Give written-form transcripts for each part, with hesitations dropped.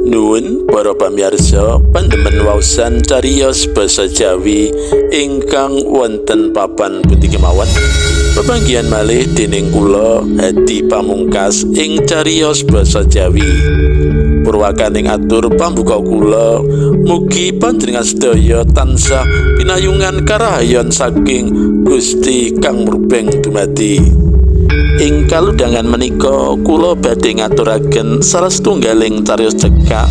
Nuwun para pamirsa pandemen waosan cariyos basa Jawi ingkang wonten papan pundi kemawon. Pepanggihan malih dening kula Hadi Pamungkas ing cariyos basa Jawi. Purwakaning atur pambuka kula, mugi panjenengan sedaya tansah pinayungan karahayon saking Gusti kang murbeng dumadi. Ing kaludhangan menika kula badhe ngaturaken salah setunggaling cariyos cekak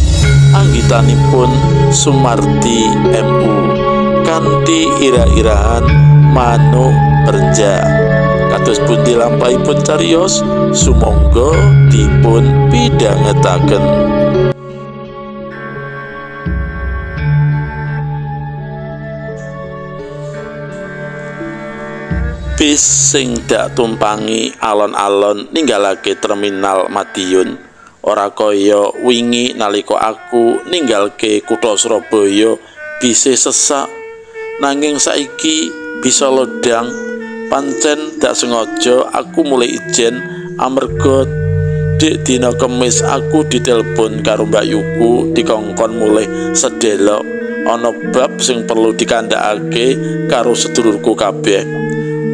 anggitanipun Sumardi MU kanthi ira-irahan Manuk Renja. Kados pundi lampahipun cariyos sumangga dipun pidhangetaken. Bis sing dak tumpangi alon-alon ninggalake terminal Madiun. Ora kaya wingi nalika aku ninggalke kutha Surabaya bise sesak, nanging saiki bisa lodang. Pancen dak sengaja aku mulai ijen amarga dik dina Kemis aku ditelepon karo Mbak Yuku dikongkon mulai sedelok ana bab sing perlu dikandhakake karo sedulurku kabeh.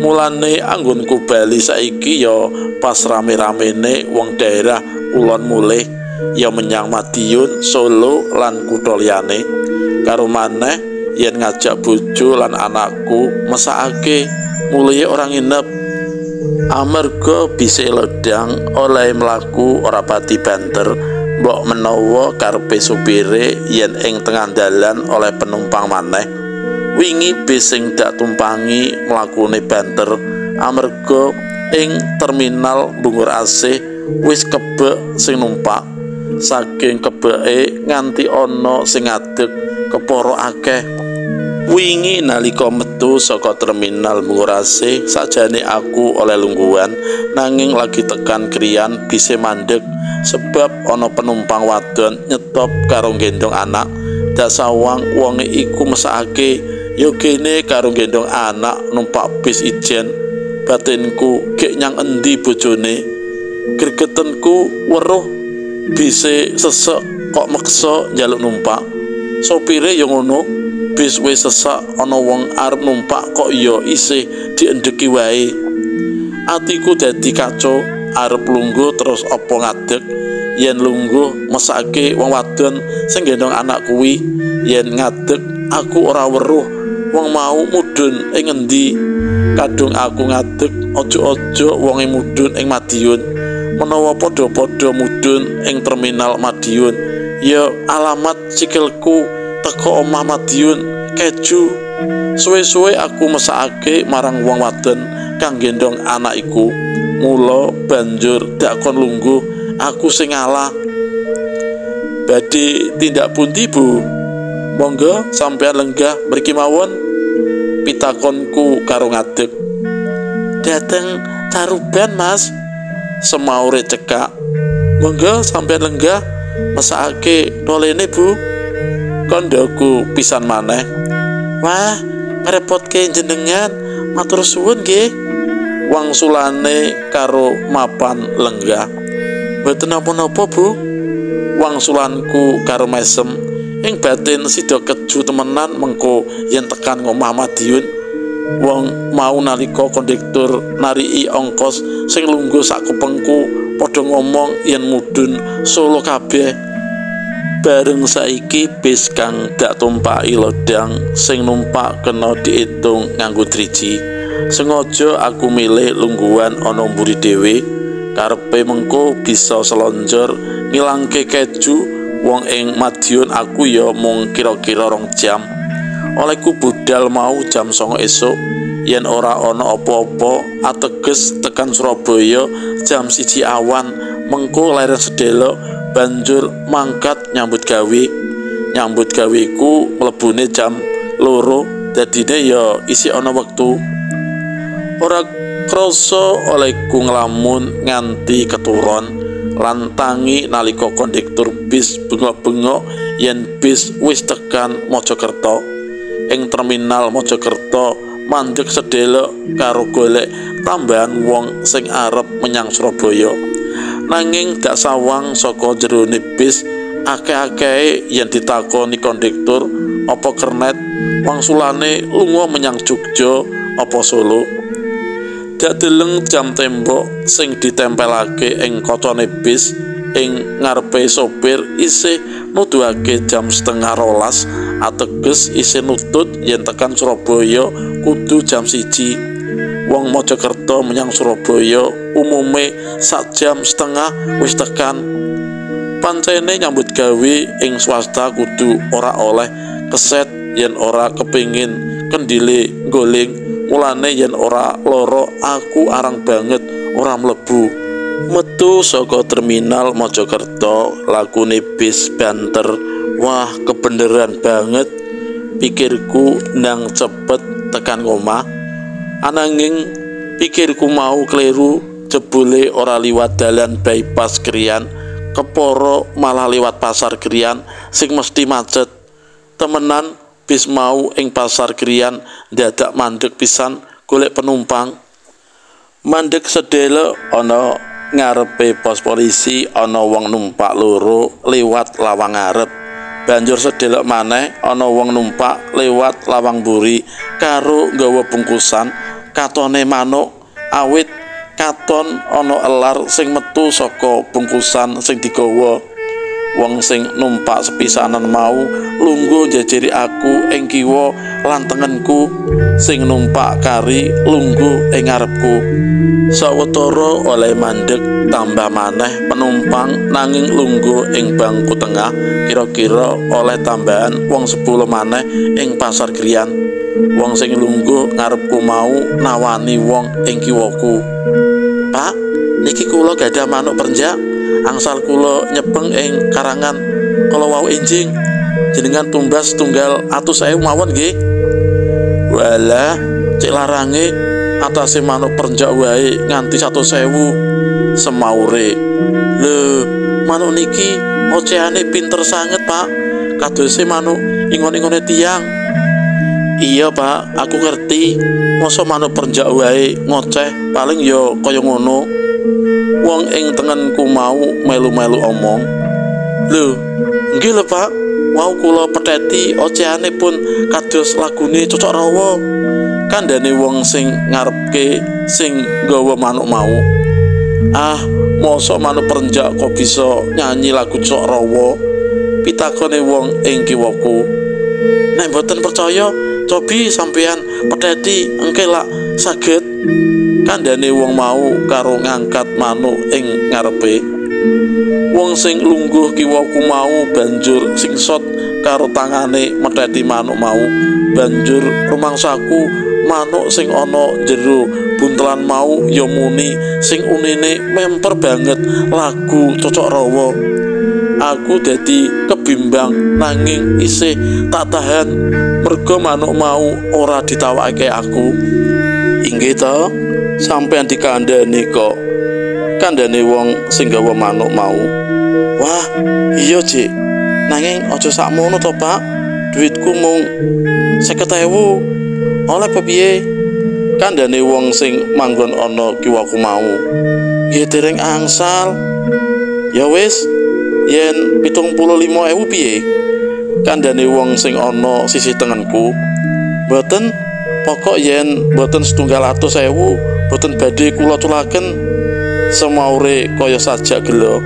Mulane anggonku bali saiki ya pas rame-ramene wong daerah kulon mulih ya menyang Madiun, Solo lan kutha liyane. Karo maneh yen ngajak bojo lan anakku mesakake mulih ora nginep amarga bisa lodang oleh mlaku ora pati banter, mbok menawa karepe supire yen ing tengah dalan oleh penumpang maneh. Wingi bis sing dak tumpangi mlakune banter amarga ing terminal Bungur Asih wis kebek sing numpak. Saking kebeke nganti ana sing ngadeg keporo akeh. Wingi nalika metu saka terminal Bungur Asih sakjane aku oleh lungguhan, nanging lagi tekan kriyan bise mandeg sebab ana penumpang wadon nyetop karo gendong anak. Dasawang wonge iku mesake yo kene karo gendong anak numpak bis ijen. Batinku gek nyang endi bojone, gregetenku weruh bise sesek kok meksa njaluk numpak. Sopire yo ngono, bis wis sesak ana wong arep numpak kok yo isih diendheki wae. Atiku dadi kacau, arep lungguh terus apa ngadeg. Yen lungguh mesake wong wadon sing gendong anak kuwi, yen ngadeg aku ora weruh wong mau mudhun ing endi. Kadung aku ngadeg ojo-ojo wonge mudhun ing Madiun. Menawa padha-padha mudhun ing terminal Madiun, ya alamat sikilku teko omah Madiun keju. Suwe-suwe aku mesakake marang wong wadon kang gendong anak iku. Mula banjur dak kon lungguh aku sing ngalah. Badhe tindak pundi Bu? Monggo sampeyan lenggah mriki mawon, pitakonku karo ngadeg. Dateng Caruban Mas, semaure cekak. Monggo sampeyan lenggah mesake tolene Bu, kondoku pisan maneh. Wah, ngrepotke jenengan, matur suwun nggih. Wangsulane karo mapan lenggah. Mboten napa-napa Bu. Wangsulanku karo mesem ing batin sida keju temenan mengko yen tekan ngomah Madiun. Wong mau nalika kondektur nariki ongkos sing lungguh sak kupengku padha ngomong yen mudhun Solo kabeh. Bareng saiki bis kang dak tumpaki lodang sing numpak kena diitung nganggo driji. Sengaja aku milih lungguhan ana mburi dhewe, karepe mengko bisa selonjor ngilangke keju. Wong ing Madiun aku ya mung kira-kira 2 jam. Olehku budal mau jam 09.00 esuk. Yen ora ana apa-apa ateges tekan Surabaya jam 1 awan, mengko leren sedelok banjur mangkat nyambut gawe. Nyambut gaweku mlebune jam 2, dadine ya isih ana wektu. Ora krasa olehku nglamun nganti keturon lan tangi nalika kondektur bis bengok-bengok yen bis wis tekan Mojokerto. Ing terminal Mojokerto mandeg sedelok karo golek tambahan wong sing arep menyang Surabaya. Nanging dak sawang saka jerone bis akeh-akeh yen ditakoni kondektur apa kernet wangsulane lunga menyang Jogja apa Solo. Dak deleng jam tembok sing ditempelake ing kacane bis ing ngarepe sopir isih nuduhake jam 11:30, ateges isih nutut yen tekan Surabaya kudu jam 1. Wong Mojokerto menyang Surabaya umume sak jam setengah wis tekan. Pancene nyambut gawe ing swasta kudu ora oleh keset yen ora kepingin kendile goling. Mulane yen ora loro aku arang banget ora mlebu. Metu saka terminal Mojokerto lakune bis banter. Wah, kebeneran banget, pikirku nang cepet tekan omah. Ananging pikirku mau kleru, jebule ora liwat dalan bypass Krian, keporo malah liwat pasar Krian sing mesti macet. Temenan bis mau ing pasar Krian dadak mandek pisan golek penumpang. Mandek sedele ana ngarepe pos polisi ana wong numpak loro liwat lawang ngarep. Banjur sedelok maneh ana wong numpak liwat lawang mburi karo nggawa bungkusan katone manuk, awit katon ana elar sing metu saka bungkusan sing digawa. Wong sing numpak sepisanan mau lungguh njajari aku ing kiwa lan tengenku, sing numpak kari lungguh ing ngarepku. Sawetara oleh mandek tambah maneh penumpang nanging lungguh ing bangku tengah, kira-kira oleh tambahan wong 10 maneh ing pasar Krian. Wong sing lungguh ngarepku mau nawani wong ing kiwaku. "Pak, niki kula gadah manuk perenjak. Angsal kula nyepeng ing karangan kala wau enjing. Jenengan tumbas tunggal 100.000 mawon nggih." Walah, cek larange atase manuk perenjak wae nganti 100.000 semaure. "Lho, manuk niki ocehane pinter sanget, Pak. Kadose manuk ingon-ingone tiang." "Iya, Pak, aku ngerti. Masa manuk perenjak wae ngoceh, paling ya kaya ngono." Wong ing tengenku mau melu-melu omong. "Lho, nggih lho Pak, wau kula petheti ocehane pun kados lagune Cocok Rawa," kandhane wong sing ngarepke sing nggawa manuk mau. "Ah, mosok manuk perenjak kok bisa nyanyi lagu Cocok Rawa?" pitakone wong ing kiwaku. "Nek mboten percaya, cobi sampeyan petheti engke lak saged," kandhane wong mau karo ngangkat manuk ing ngarepe. Wong sing lungguh kiwaku mau banjur singsot karo tangane metheti manuk mau. Banjur rumangsaku manuk sing ana jero buntelan mau ya muni sing unine memper banget lagu Cocok Rawa. Aku dadi kebimbang nanging isih tak tahan merga manuk mau ora ditawake aku. "Inggih to, sampeyan dikandhani kok," kandhane wong sing gawa manuk mau. "Wah, iya Cik, nanging aja sakmono to Pak, duitku mung 50.000. Oleh piye?" kandhane wong sing manggon ana kiwaku mau. "Nggih dereng angsal." "Ya wis, yen 75.000 piye?" kandhane wong sing ana sisih tengenku. "Mboten, pokok yen mboten 700.000 mboten badhe kula culaken," semaure kaya sajak gelo.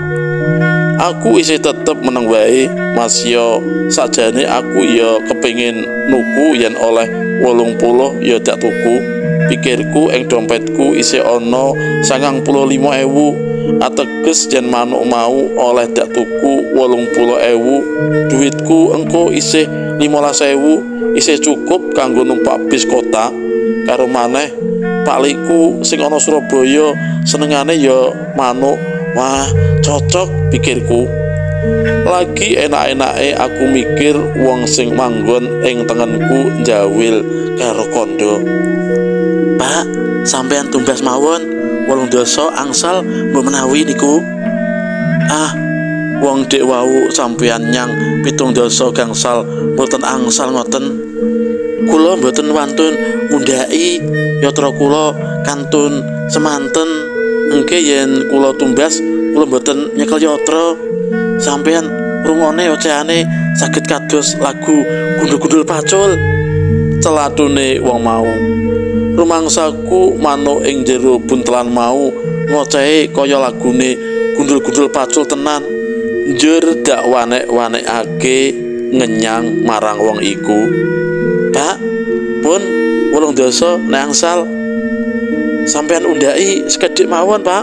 Aku isih tetep meneng wae, Mas, yo sajane aku ya kepengin nuku yen oleh 80 ya dak tuku. Pikirku ing dompetku isih ana 95.000, ateges yen manuk mau oleh dak tuku 80.000, duitku engko isih 15.000, isih cukup kanggo numpak bis kota. Karo maneh pakliku sing ana Surabaya senengane ya manuk. Wah, cocok pikirku. Lagi enak-enake aku mikir wong sing manggon ing tengenku njawil karo kondo. "Pak, sampeyan tumbas mawon 8 angsal mbok menawi niku." "Ah, wong dek wau sampeyan nyang 7 gangsal mboten angsal ngoten. Kula mboten wantun ngundhaki yatra kula kantun semanten. Engke yen kula tumbas kula mboten nyekel yatra. Sampeyan rungone ocehane saged kados lagu gundul-gundul pacul. Celatune wong mau. Rumangsaku manuk ing jero buntelan mau ngocehi kaya lagune gundul-gundul pacul tenan. Njur dak wanek-wanekake ngenyang marang wong iku. Pak, pun 8 dasa nek angsal. Sampeyan undhaki sekedhik mawon, Pak.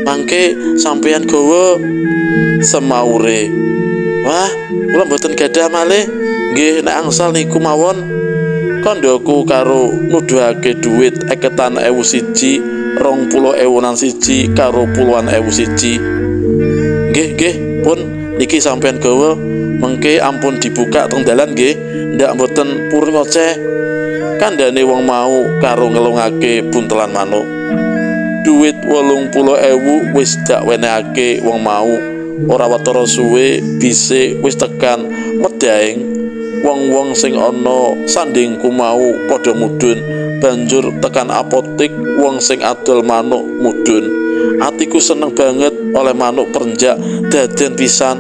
Mangke sampeyan gawa semaure. Wah, kula mboten gadah malih. Nggih nek angsal niku mawon. Kondoku karo nuduhake dhuwit eketan 1.000, 20.000-an siji karo puluhan ewu siji. Nggih, pun niki sampeyan gawa. Mengke ampun dibuka teng dalan nggih, ndak mboten purun ngoceh. Kandhane wong mau karo ngelungake buntelan manuk. Duit 80.000 wis dak wenehake wong mau. Ora watara suwe bise wis tekan Medaeng. Wong-wong sing ana sandingku mau padha mudhun. Banjur tekan apotik wong sing adol manuk mudhun. Atiku seneng banget oleh manuk perenjak daden pisan.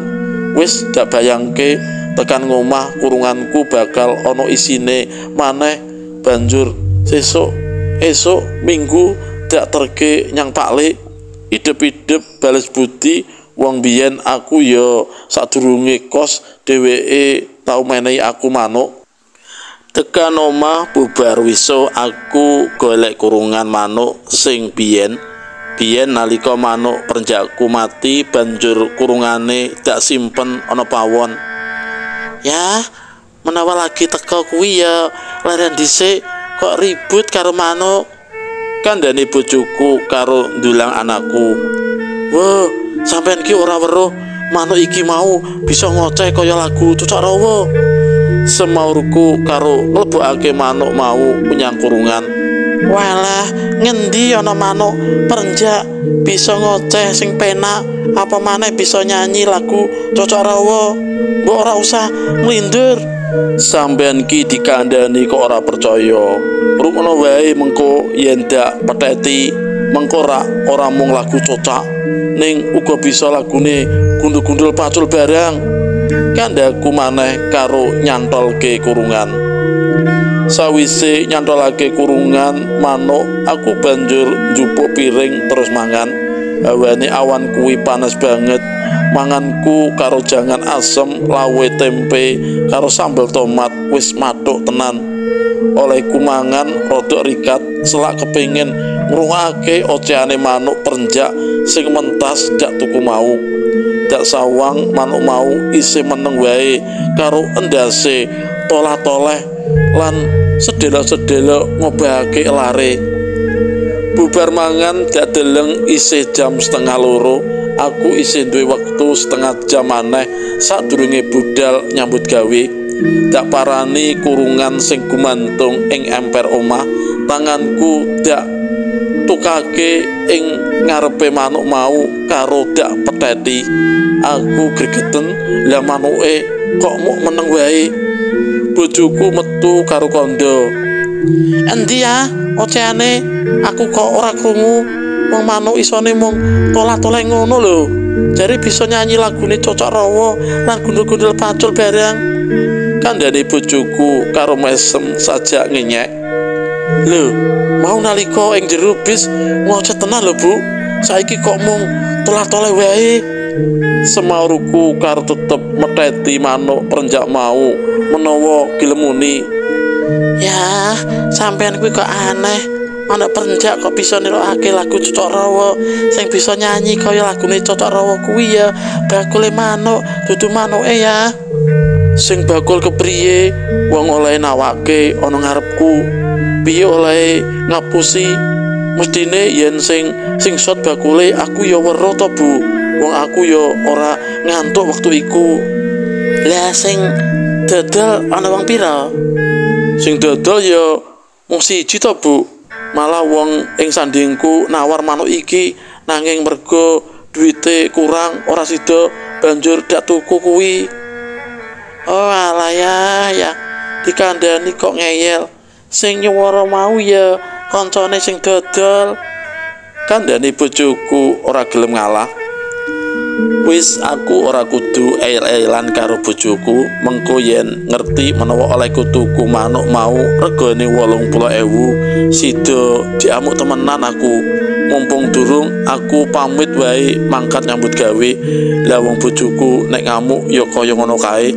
Wis dak bayangke tekan ngomah kurunganku bakal ana isine maneh. Banjur esuk minggu dak terke nyang Paklik. Idep-idep bales budi wong biyen aku ya sadurunge kos dheweke tau menehi aku manuk. Tekan omah bubar wiso aku golek kurungan manuk sing biyen nalika manuk perenjakku mati. Banjur kurungane dak simpen ana pawon. Ya, menawa lagi teko kuwi ya leren dhisik kok ribut karo manuk. Kandhane bojoku karo ndulang anakku. Wah, sampean ki ora weruh manuk iki mau bisa ngoceh kaya lagu Cucok Rawa. Semaurku karo nglebokake manuk mau menyang kurungan. Walah, ngendi ana manuk perenjak bisa ngoceh sing penak, apa maneh bisa nyanyi lagu Cucok Rawa. Mbok ora usah nglindur. Sampeyan ki dikandhani kok ora percaya. Rungokno wae mengko yen dak petheti. Mengko ora mung lagu cocak, ning uga bisa lagune gundul-gundul pacul barang. Kandhaku maneh karo nyantolke kurungan. Sawise nyantolake kurungan manuk, aku banjur njupuk piring terus mangan. Hawane awan kuwi panas banget. Manganku karo jangan asem, lawe tempe karo sambal tomat wis mathuk tenan. Olehku mangan rodok rikat, selak kepengin ngrungokake ocehane manuk perenjak sing mentas dak tuku mau. Dak sawang manuk mau isih meneng wae karo endase tolah-toleh lan sedela-sedela ngobahake lare. Bubar mangan dak deleng isih jam 1:30. Aku isih duwe wektu setengah jam maneh sadurunge budal nyambut gawe. Dak parani kurungan sing gumantung ing emper omah. Tanganku dak tukake ing ngarepe manuk mau karo dak petheti. Aku gregeten, lah manuke kok muk meneng wae. Bojoku metu karo kondo. Endi ya ocehane? Aku kok ora krungu. Wong manuk isone mung tolah-toleh ngono lho. Jare bisa nyanyi lagune Cucok Rawa lan gundul-gundul pacul barang. Kandhane bojoku karo mesem sajak ngenyek. Lho, mau nalika ing jero bis ngoceh tenan lho, Bu. Saiki kok mung tolah-toleh wae. Semaurku karo tetep metheti manuk perenjak mau menawa gelem muni. Ya, sampean kuwi kok aneh. Manuk perenjak kok bisa nirokake lagu Cucok Rawa sing bisa nyanyi kaya lagune Cucok Rawa kuwi ya bakule manuk, dudu manuke ya. Sing bakul kepriye? Wong oleh nawake ana ngarepku. Piye oleh ngapusi? Mestine yen sing sot bakule aku ya weruh to, Bu. Wong aku ya ora ngantuk wektu iku. Lah sing dodol ana wong pira? Sing dodol ya mung siji to, Bu. Malah wong ing sandingku nawar manuk iki nanging mergo duwite kurang ora sida banjur dak tuku kuwi. Oh alah ya dikandani kok ngeyel. Sing nyuwara mau ya kancane sing dodol. Kandhane bojoku ora gelem ngalah. Wis aku ora kudu ail-ailan karo bojoku, mengko yen ngerti menawa oleh tuku manuk mau regane 80.000, sida diamuk temenan aku. Mumpung durung aku pamit wae mangkat nyambut gawe. Lah wong bojoku nek ngamuk ya kaya ngono kae.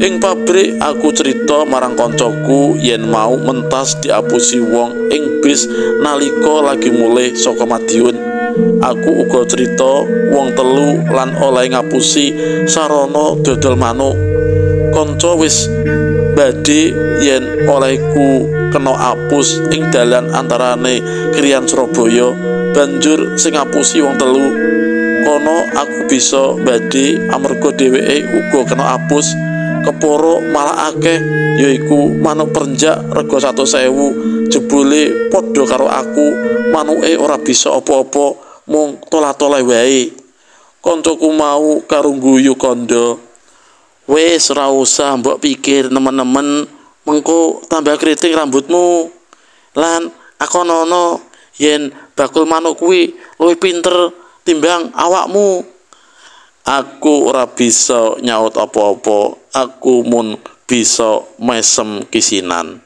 Ing pabrik aku cerita marang koncoku yen mau mentas diapusi wong ing bis nalika lagi mulih saka Madiun. Aku uga cerita wong telu lan oleh ngapusi sarana dodol manuk. Kanca wis badhe yen olehku kena apus ing dalan antarane Kriyan Surabaya, banjur sing ngapusi wong telu. Kono aku bisa badhe amarga dheweke uga kena apus. Keporo malah akeh, yaiku manuk perenjak rega 100.000. Jebule padha karo aku, manuke ora bisa apa-apa, mung tolah-toleh wae. Kancaku mau karo guyu kandha, "Wis ora usah mbok pikir nemen-nemen, mengko tambah kriting rambutmu. Lan akonono yen bakul manuk kuwi luwih pinter timbang awakmu." Aku ora bisa nyaut apa-apa, aku mun bisa mesem kisinan.